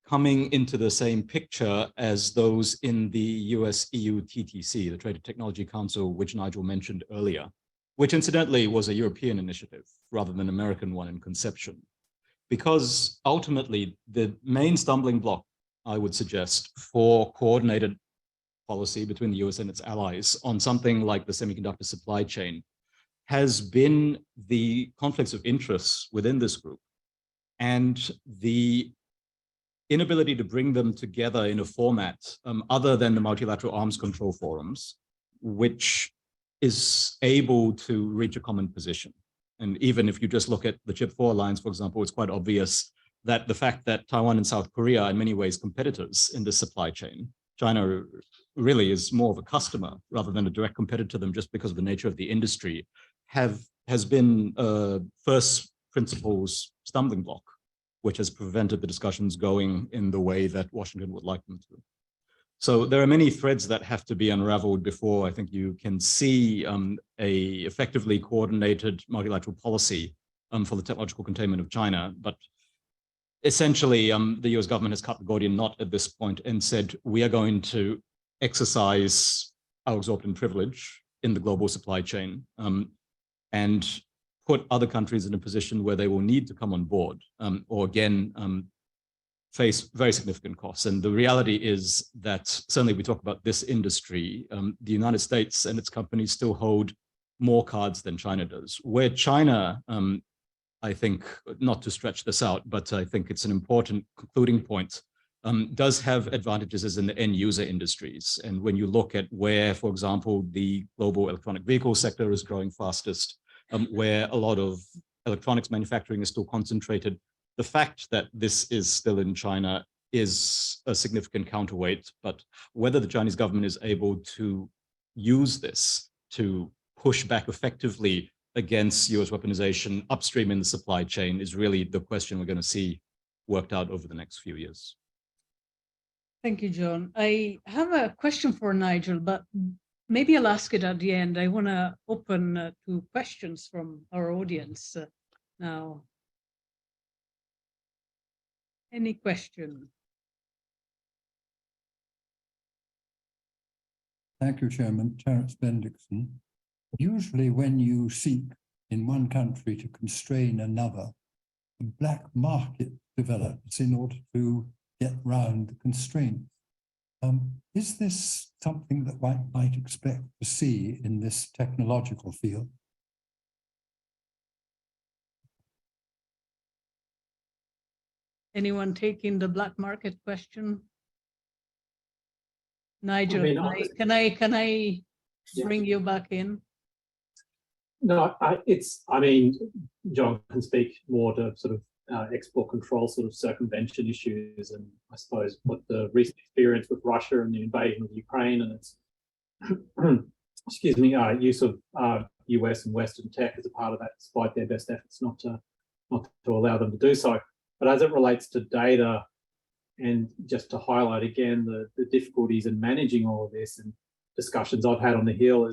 coming into the same picture as those in the US-EU TTC, the Trade and Technology Council, which Nigel mentioned earlier, which incidentally was a European initiative rather than an American one in conception. Because ultimately, the main stumbling block, I would suggest, for coordinated policy between the US and its allies on something like the semiconductor supply chain has been the conflicts of interests within this group and the inability to bring them together in a format other than the multilateral arms control forums, which is able to reach a common position. And even if you just look at the Chip 4 Alliance, for example, it's quite obvious that the fact that Taiwan and South Korea are in many ways competitors in this supply chain, China really is more of a customer rather than a direct competitor to them just because of the nature of the industry, has been a first principles stumbling block, which has prevented the discussions going in the way that Washington would like them to. So there are many threads that have to be unraveled before I think you can see a effectively coordinated multilateral policy for the technological containment of China. But essentially, the US government has cut the Gordian knot at this point and said, we are going to exercise our exorbitant privilege in the global supply chain and put other countries in a position where they will need to come on board or again, face very significant costs. And the reality is that certainly we talk about this industry, the United States and its companies still hold more cards than China does. Where China, I think, not to stretch this out, but I think it's an important concluding point, does have advantages as in the end user industries. And when you look at where, for example, the global electronic vehicle sector is growing fastest, where a lot of electronics manufacturing is still concentrated, the fact that this is still in China is a significant counterweight, but whether the Chinese government is able to use this to push back effectively against US weaponization upstream in the supply chain is really the question we're going to see worked out over the next few years. Thank you, John. I have a question for Nigel, but maybe I'll ask it at the end. I want to open to questions from our audience now. Any question? Thank you, Chairman. Terence Bendixson. Usually when you seek in one country to constrain another, a black market develops in order to get round the constraints. Is this something that one might expect to see in this technological field? Anyone taking the black market question? Nigel, can I bring you back in? No, I mean, John can speak more to sort of export control sort of circumvention issues, and I suppose what the recent experience with Russia and the invasion of Ukraine and its excuse me, use of US and Western tech as a part of that, despite their best efforts not to allow them to do so. But as it relates to data, and just to highlight again the difficulties in managing all of this, and discussions I've had on the Hill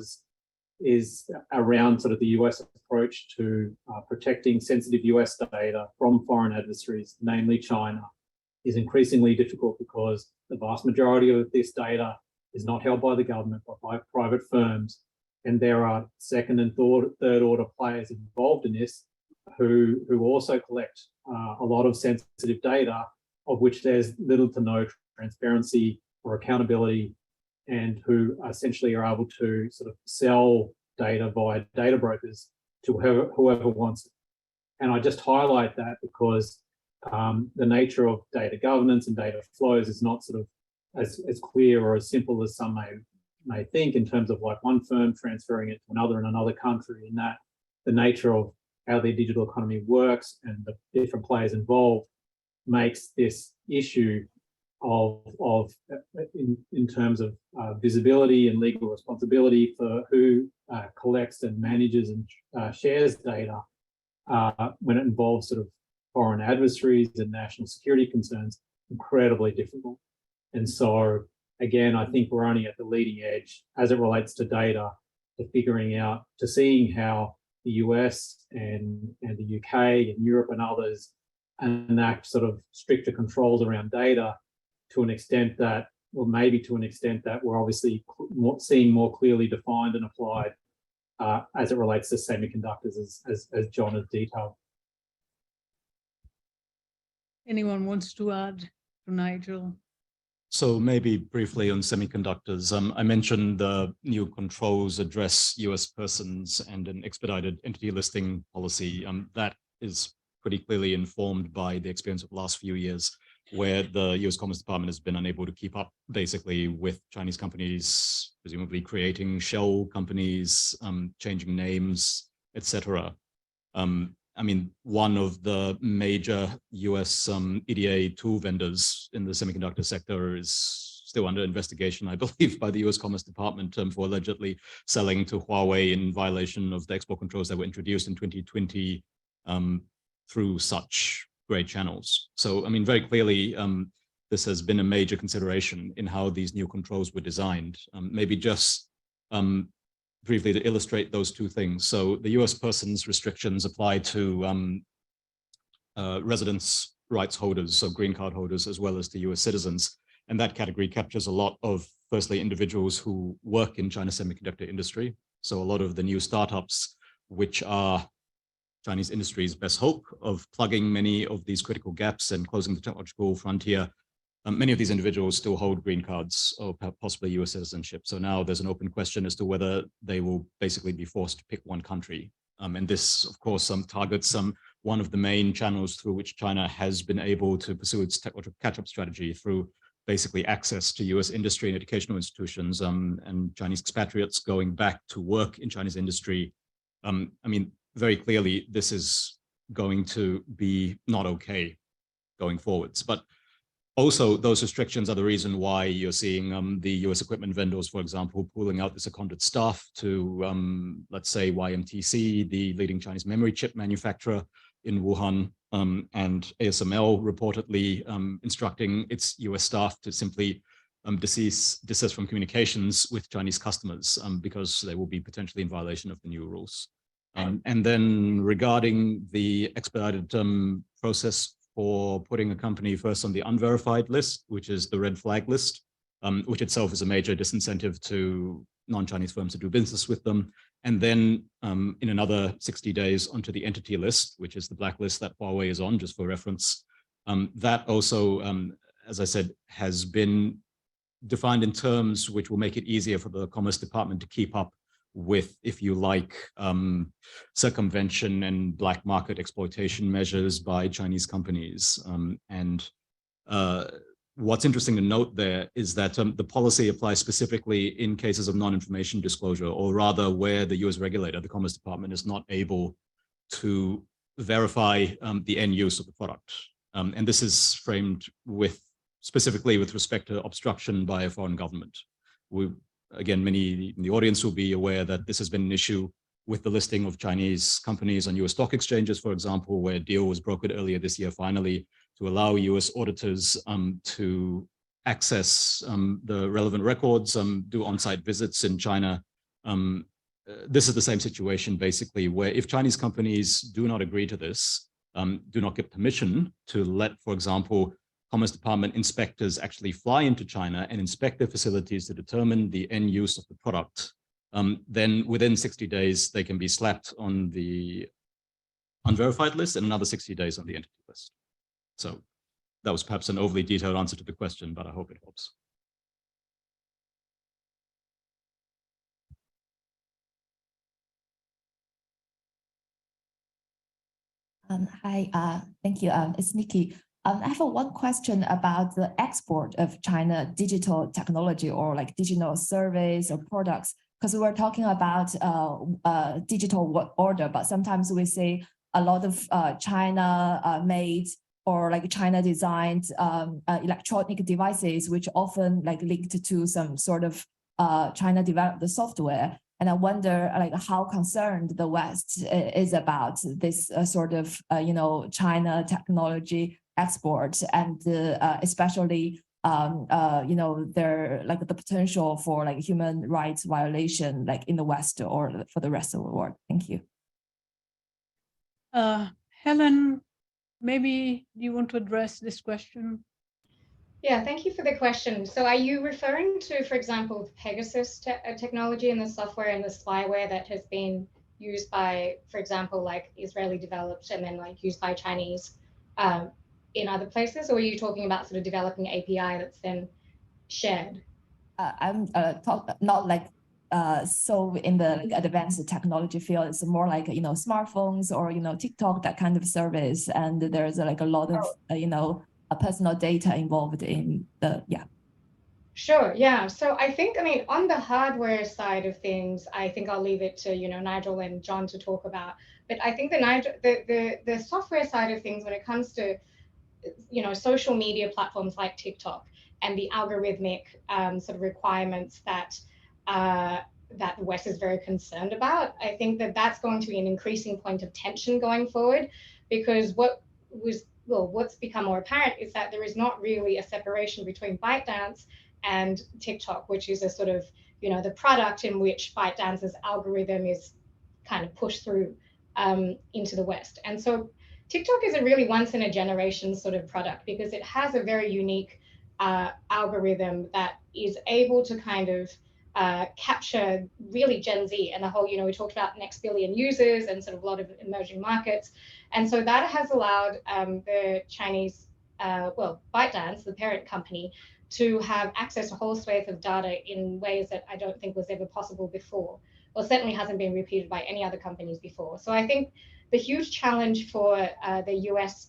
is around sort of the US approach to protecting sensitive US data from foreign adversaries, namely China, is increasingly difficult because the vast majority of this data is not held by the government, but by private firms. And there are second and third order players involved in this who also collect a lot of sensitive data, of which there's little to no transparency or accountability, and who essentially are able to sort of sell data via data brokers to whoever wants it. And I just highlight that because the nature of data governance and data flows is not sort of as clear or as simple as some may think, in terms of like one firm transferring it to another in another country, and that the nature of how the digital economy works and the different players involved makes this issue of in terms of visibility and legal responsibility for who collects and manages and shares data when it involves sort of foreign adversaries and national security concerns, incredibly difficult. And so again, I think we're only at the leading edge as it relates to data, to seeing how the US and the UK and Europe and others enact sort of stricter controls around data, to an extent that, or maybe to an extent that we're obviously seeing more clearly defined and applied as it relates to semiconductors, as John has detailed. Anyone wants to add to Nigel? So maybe briefly on semiconductors, I mentioned the new controls address US persons and an expedited entity listing policy. That is pretty clearly informed by the experience of the last few years, where the US Commerce Department has been unable to keep up basically with Chinese companies, presumably creating shell companies, changing names, etc. I mean, one of the major US EDA tool vendors in the semiconductor sector is still under investigation, I believe, by the US Commerce Department for allegedly selling to Huawei in violation of the export controls that were introduced in 2020 through such great channels. So, I mean, very clearly, this has been a major consideration in how these new controls were designed. Maybe just briefly to illustrate those two things. So the US persons restrictions apply to residence rights holders, so green card holders, as well as to US citizens. And that category captures a lot of, firstly, individuals who work in China's semiconductor industry. So a lot of the new startups, which are Chinese industry's best hope of plugging many of these critical gaps and closing the technological frontier, many of these individuals still hold green cards or possibly US citizenship. So now there's an open question as to whether they will basically be forced to pick one country. And this, of course, targets one of the main channels through which China has been able to pursue its technological catch-up strategy, through basically access to US industry and educational institutions, and Chinese expatriates going back to work in Chinese industry. I mean, very clearly, this is going to be not okay going forwards. But also, those restrictions are the reason why you're seeing the US equipment vendors, for example, pulling out the seconded staff to, let's say, YMTC, the leading Chinese memory chip manufacturer in Wuhan, and ASML reportedly instructing its US staff to simply desist from communications with Chinese customers because they will be potentially in violation of the new rules. And then regarding the expedited process for putting a company first on the unverified list, which is the red flag list, which itself is a major disincentive to non-Chinese firms to do business with them. And then in another 60 days onto the entity list, which is the blacklist that Huawei is on, just for reference. That also, as I said, has been defined in terms which will make it easier for the Commerce Department to keep up with, if you like, circumvention and black market exploitation measures by Chinese companies. What's interesting to note there is that the policy applies specifically in cases of non-information disclosure, or rather where the US regulator, the Commerce Department, is not able to verify the end use of the product. And this is framed specifically with respect to obstruction by a foreign government. Again, many in the audience will be aware that this has been an issue with the listing of Chinese companies on US stock exchanges, for example, where a deal was brokered earlier this year, finally, to allow US auditors to access the relevant records, do on-site visits in China. This is the same situation, basically, where if Chinese companies do not agree to this, do not get permission to let, for example, Commerce Department inspectors actually fly into China and inspect their facilities to determine the end use of the product, then within 60 days, they can be slapped on the unverified list and another 60 days on the entity list. So that was perhaps an overly detailed answer to the question, but I hope it helps. Hi, thank you. It's Nikki. I have one question about the export of China digital technology or like digital service or products, because we were talking about digital order, but sometimes we see a lot of China made or like China designed electronic devices, which often like linked to some sort of China developed software. And I wonder like how concerned the West is about this sort of, China technology export and especially, there like the potential for like human rights violation, like in the West or for the rest of the world. Thank you. Helen, maybe you want to address this question? Yeah, thank you for the question. So are you referring to, for example, the Pegasus technology and the software and the spyware that has been used by, for example, like Israeli developed and then like used by Chinese in other places? Or are you talking about sort of developing API that's then shared? I'm not like so in the like, advanced technology field. It's more like smartphones or TikTok, that kind of service, and there's like a lot of personal data involved in the Sure, yeah. So I think, on the hardware side of things, I think I'll leave it to Nigel and John to talk about. But I think the software side of things, when it comes to social media platforms like TikTok and the algorithmic sort of requirements that the West is very concerned about, I think that that's going to be an increasing point of tension going forward, because what's become more apparent is that there is not really a separation between ByteDance and TikTok, which is a sort of, the product in which ByteDance's algorithm is kind of pushed through into the West. And so TikTok is a really once in a generation sort of product because it has a very unique algorithm that is able to kind of capture really Gen Z and the whole, we talked about next billion users and sort of a lot of emerging markets. And so that has allowed the Chinese, ByteDance, the parent company, to have access to a whole swathe of data in ways that I don't think was ever possible before, or certainly hasn't been repeated by any other companies before. So I think the huge challenge for the US,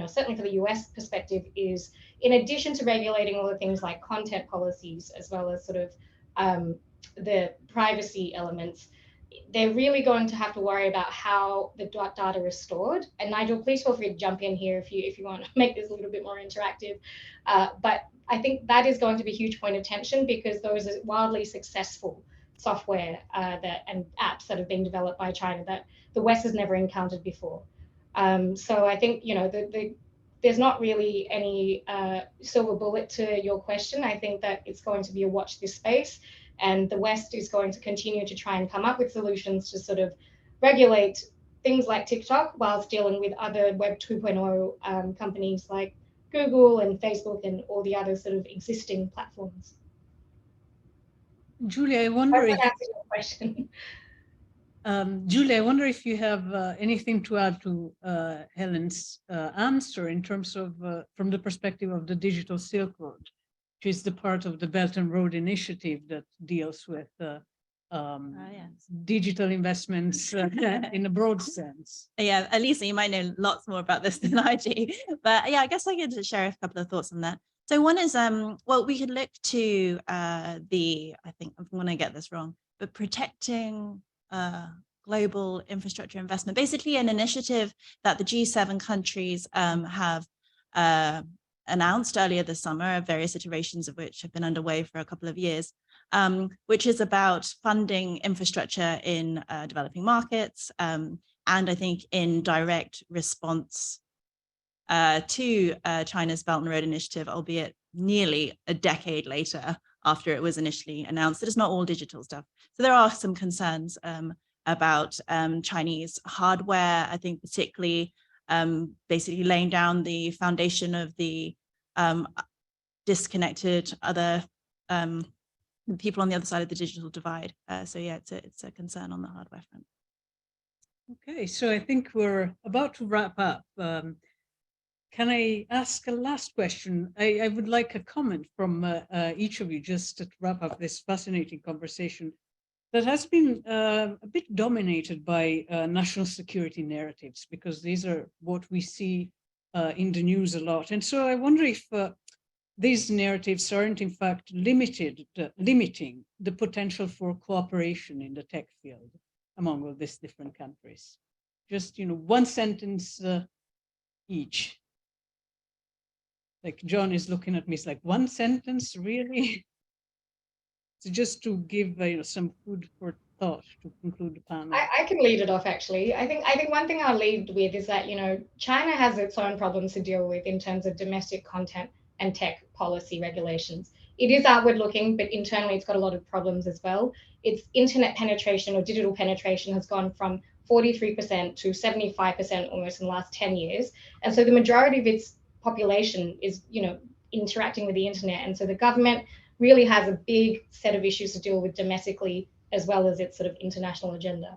certainly for the US perspective, is in addition to regulating all the things like content policies, as well as sort of the privacy elements, they're really going to have to worry about how the data is stored. And Nigel, please feel free to jump in here if you want to make this a little bit more interactive. But I think that is going to be a huge point of tension, because those are wildly successful software and apps that have been developed by China that the West has never encountered before. So I think, there's not really any silver bullet to your question. I think that it's going to be a watch this space, and the West is going to continue to try and come up with solutions to sort of regulate things like TikTok whilst dealing with other Web 2.0 companies like Google and Facebook and all the other sort of existing platforms. Julia, I wonder Hope if that answers your question. Julia, I wonder if you have anything to add to Helen's answer in terms of from the perspective of the digital Silk Road, which is the part of the Belt and Road Initiative that deals with digital investments in a broad sense. Yeah, Elisa, you might know lots more about this than I do, but yeah, I guess I could share a couple of thoughts on that. So one is, well, we could look to I think I'm going to get this wrong, but protecting global infrastructure investment, basically an initiative that the G7 countries have announced earlier this summer, various iterations of which have been underway for a couple of years, which is about funding infrastructure in developing markets, and I think in direct response to China's Belt and Road Initiative, albeit nearly a decade later after it was initially announced. It is not all digital stuff. So there are some concerns about Chinese hardware, I think particularly basically laying down the foundation of the disconnected other people on the other side of the digital divide. So yeah, it's a concern on the hardware front. Okay, so I think we're about to wrap up. Can I ask a last question? I would like a comment from each of you just to wrap up this fascinating conversation that has been a bit dominated by national security narratives, because these are what we see in the news a lot. And so I wonder if these narratives aren't in fact limiting the potential for cooperation in the tech field among all these different countries. Just, one sentence each. Like John is looking at me, it's like, one sentence, really? So just to give some food for thought to conclude the panel. I can lead it off, actually. I think one thing I'll lead with is that, China has its own problems to deal with in terms of domestic content and tech policy regulations. It is outward looking, but internally it's got a lot of problems as well. Its internet penetration or digital penetration has gone from 43% to 75% almost in the last 10 years. And so the majority of its population is, interacting with the internet. And so the government really has a big set of issues to deal with domestically, as well as its sort of international agenda.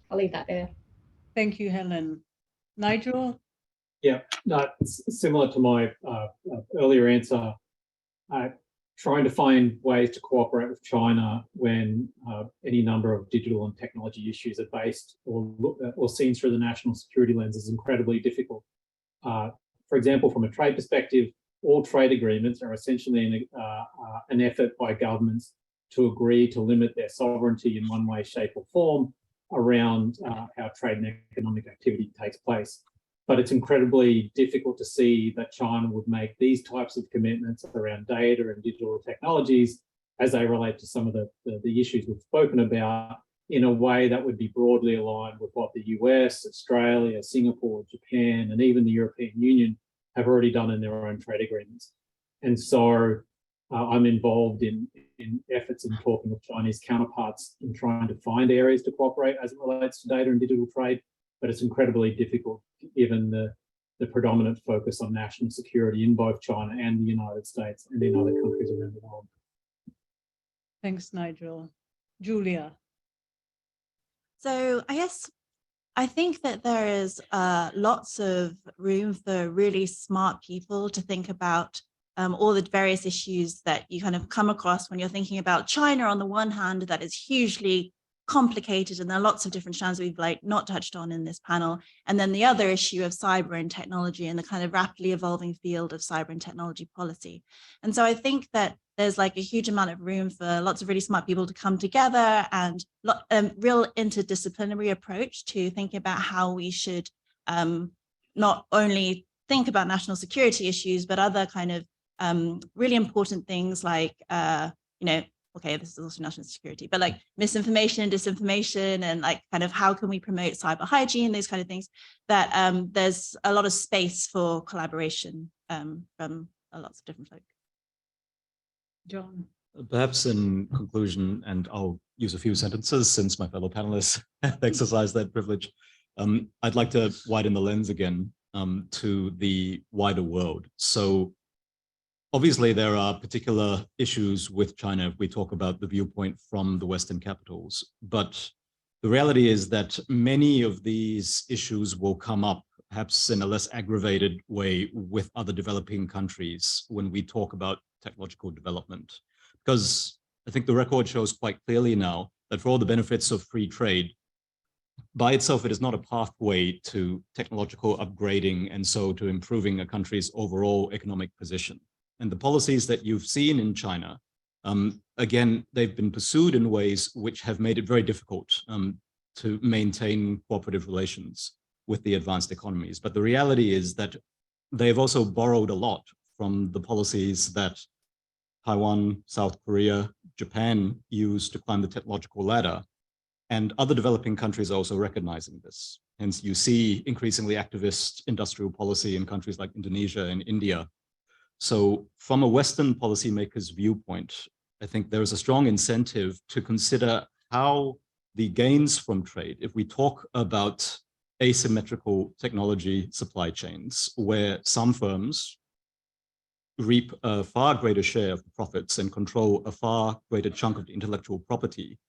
I'll leave that there. Thank you, Helen. Nigel? Yeah, no, similar to my earlier answer, trying to find ways to cooperate with China when any number of digital and technology issues are based or seen through the national security lens is incredibly difficult. For example, from a trade perspective, all trade agreements are essentially an effort by governments to agree to limit their sovereignty in one way, shape or form around how trade and economic activity takes place. But it's incredibly difficult to see that China would make these types of commitments around data and digital technologies as they relate to some of the issues we've spoken about in a way that would be broadly aligned with what the US, Australia, Singapore, Japan, and even the European Union have already done in their own trade agreements. And so I'm involved in efforts in talking with Chinese counterparts in trying to find areas to cooperate as it relates to data and digital trade, but it's incredibly difficult given the predominant focus on national security in both China and the United States and in other countries around the world. Thanks, Nigel. Julia? So I think that there is lots of room for really smart people to think about all the various issues that you kind of come across when you're thinking about China on the one hand, that is hugely complicated, and there are lots of different strands we've not touched on in this panel. And then the other issue of cyber and technology and the kind of rapidly evolving field of cyber and technology policy. And so I think that there's a huge amount of room for lots of really smart people to come together and real interdisciplinary approach to thinking about how we should not only think about national security issues, but other kind of really important things like, okay, this is also national security, but misinformation and disinformation and kind of how can we promote cyber hygiene, those kind of things, that there's a lot of space for collaboration from lots of different folk. John? Perhaps in conclusion, and I'll use a few sentences since my fellow panelists exercise that privilege, I'd like to widen the lens again to the wider world. So obviously there are particular issues with China if we talk about the viewpoint from the Western capitals, but the reality is that many of these issues will come up perhaps in a less aggravated way with other developing countries when we talk about technological development. Because I think the record shows quite clearly now that for all the benefits of free trade, by itself, it is not a pathway to technological upgrading and so to improving a country's overall economic position. And the policies that you've seen in China, again, they've been pursued in ways which have made it very difficult to maintain cooperative relations with the advanced economies. But the reality is that they've also borrowed a lot from the policies that Taiwan, South Korea, Japan use to climb the technological ladder. And other developing countries are also recognizing this. Hence, you see increasingly activist industrial policy in countries like Indonesia and India. So from a Western policymaker's viewpoint, I think there is a strong incentive to consider how the gains from trade, if we talk about asymmetrical technology supply chains, where some firms reap a far greater share of the profits and control a far greater chunk of the intellectual property,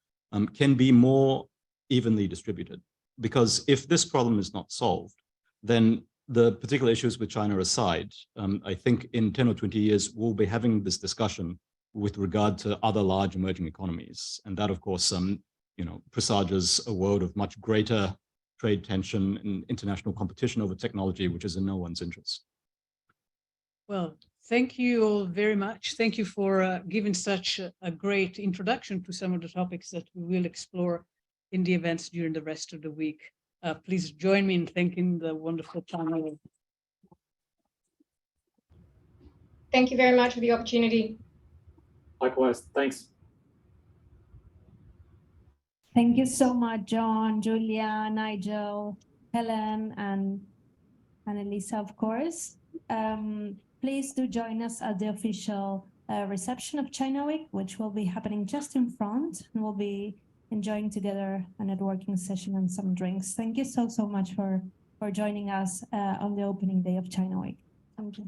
can be more evenly distributed. Because if this problem is not solved, then the particular issues with China aside, I think in 10 or 20 years, we'll be having this discussion with regard to other large emerging economies. And that, of course, presages a world of much greater trade tension and international competition over technology, which is in no one's interest. Well, thank you all very much. Thank you for giving such a great introduction to some of the topics that we will explore in the events during the rest of the week. Please join me in thanking the wonderful panel. Thank you very much for the opportunity. Likewise, thanks. Thank you so much, John, Julia, Nigel, Helen, and Elisa, of course. Please do join us at the official reception of China Week, which will be happening just in front, and we'll be enjoying together a networking session and some drinks. Thank you so much for joining us on the opening day of China Week. Thank you.